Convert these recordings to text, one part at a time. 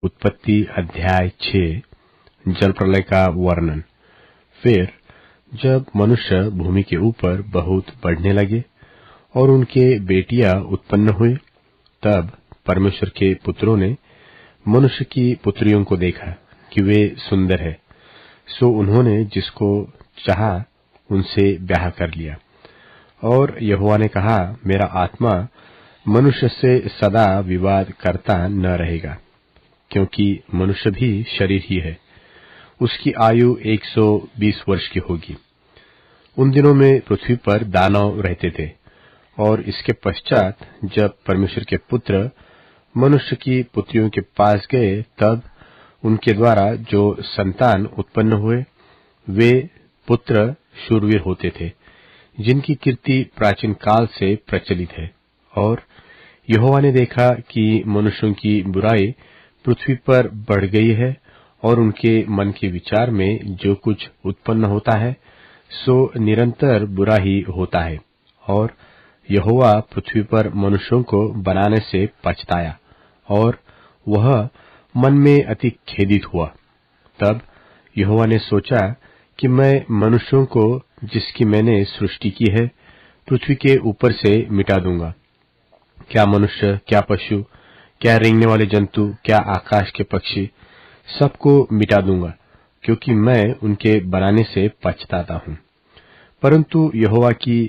उत्पत्ति अध्याय 6 जल प्रलय का वर्णन। फिर जब मनुष्य भूमि के ऊपर बहुत बढ़ने लगे और उनके बेटियां उत्पन्न हुई, तब परमेश्वर के पुत्रों ने मनुष्य की पुत्रियों को देखा कि वे सुंदर है, सो उन्होंने जिसको चाहा उनसे ब्याह कर लिया। और यहोवा ने कहा, मेरा आत्मा मनुष्य से सदा विवाद करता न रहेगा, क्योंकि मनुष्य भी शरीर ही है। उसकी आयु 120 वर्ष की होगी। उन दिनों में पृथ्वी पर दानव रहते थे। और इसके पश्चात जब परमेश्वर के पुत्र मनुष्य की पुत्रियों के पास गए, तब उनके द्वारा जो संतान उत्पन्न हुए, वे पुत्र शूरवीर होते थे, जिनकी कीर्ति प्राचीन काल से प्रचलित है। और यहोवा ने देखा कि मनुष्यों की बुराई पृथ्वी पर बढ़ गई है, और उनके मन के विचार में जो कुछ उत्पन्न होता है सो निरंतर बुरा ही होता है। और यहोवा पृथ्वी पर मनुष्यों को बनाने से पछताया, और वह मन में अति खेदित हुआ। तब यहोवा ने सोचा कि मैं मनुष्यों को जिसकी मैंने सृष्टि की है पृथ्वी के ऊपर से मिटा दूंगा। क्या मनुष्य, क्या पशु, क्या रेंगने वाले जंतु, क्या आकाश के पक्षी, सबको मिटा दूंगा, क्योंकि मैं उनके बनाने से पछताता हूं। परंतु यहोवा की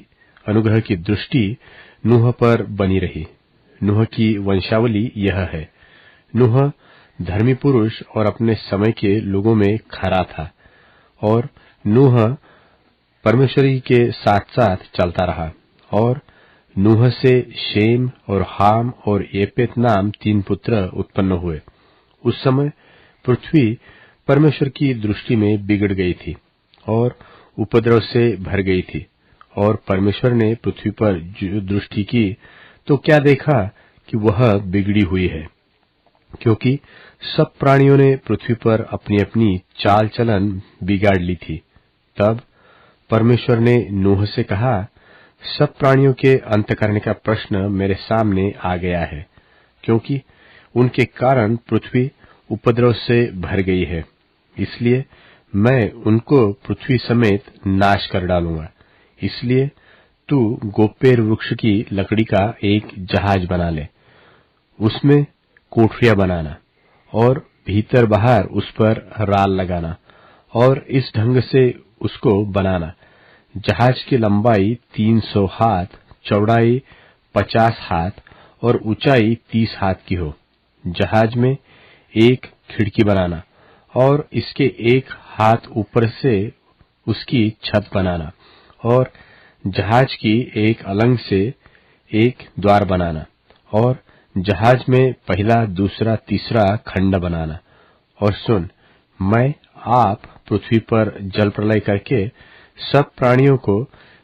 अनुग्रह की दृष्टि नूह पर बनी रही। नूह की वंशावली यह है। नूह धर्मी पुरुष और अपने समय के लोगों में खरा था, और नूह परमेश्वरी के साथ साथ चलता रहा। और नूह से शेम और हाम और येपेत नाम 3 पुत्र उत्पन्न हुए। उस समय पृथ्वी परमेश्वर की दृष्टि में बिगड़ गई थी और उपद्रव से भर गई थी। और परमेश्वर ने पृथ्वी पर जो दृष्टि की, तो क्या देखा कि वह बिगड़ी हुई है, क्योंकि सब प्राणियों ने पृथ्वी पर अपनी अपनी चाल चलन बिगाड़ ली थी। तब परमेश्वर ने नूह से कहा, सब प्राणियों के अंत करने का प्रश्न मेरे सामने आ गया है, क्योंकि उनके कारण पृथ्वी उपद्रव से भर गई है। इसलिए मैं उनको पृथ्वी समेत नाश कर डालूंगा। इसलिए तू गोपेर वृक्ष की लकड़ी का एक जहाज बना ले, उसमें कोठरियां बनाना और भीतर बाहर उस पर राल लगाना, और इस ढंग से उसको बनाना। जहाज की लंबाई 300 हाथ, चौड़ाई 50 हाथ और ऊंचाई 30 हाथ की हो। जहाज में एक खिड़की बनाना, और इसके एक हाथ ऊपर से उसकी छत बनाना, और जहाज की एक अलंग से एक द्वार बनाना, और जहाज में पहला, दूसरा, तीसरा खंड बनाना। और सुन, मैं आप पृथ्वी पर जल प्रलय करके सब प्राणियों को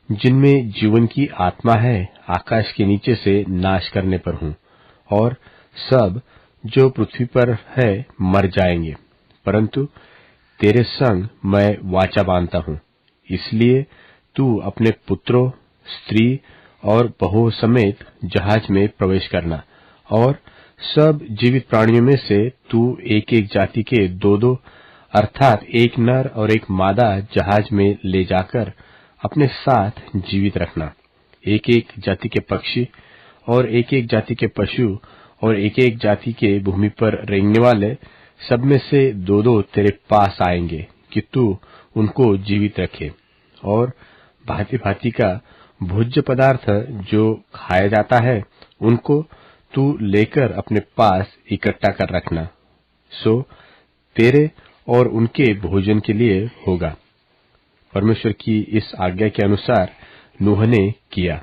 जिनमें जीवन की आत्मा है आकाश के नीचे से नाश करने पर हूं, और सब जो पृथ्वी पर है मर जाएंगे। परंतु तेरे संग मैं वाचा बांधता हूं। इसलिए तू अपने पुत्रों, स्त्री और बहुओं समेत जहाज में प्रवेश करना, और सब जीवित प्राणियों में से तू एक एक जाति के 2-2 अर्थात एक नर और एक मादा जहाज में ले जाकर अपने साथ जीवित रखना। एक एक जाति के पक्षी और एक एक जाति के पशु और एक एक जाति के भूमि पर रेंगने वाले, सब में से 2-2 तेरे पास आएंगे कि तू उनको जीवित रखे। और भांति भांति का भोज्य पदार्थ जो खाया जाता है, उनको तू लेकर अपने पास इकट्ठा कर रखना, सो तेरे और उनके भोजन के लिए होगा। परमेश्वर की इस आज्ञा के अनुसार नूह ने किया।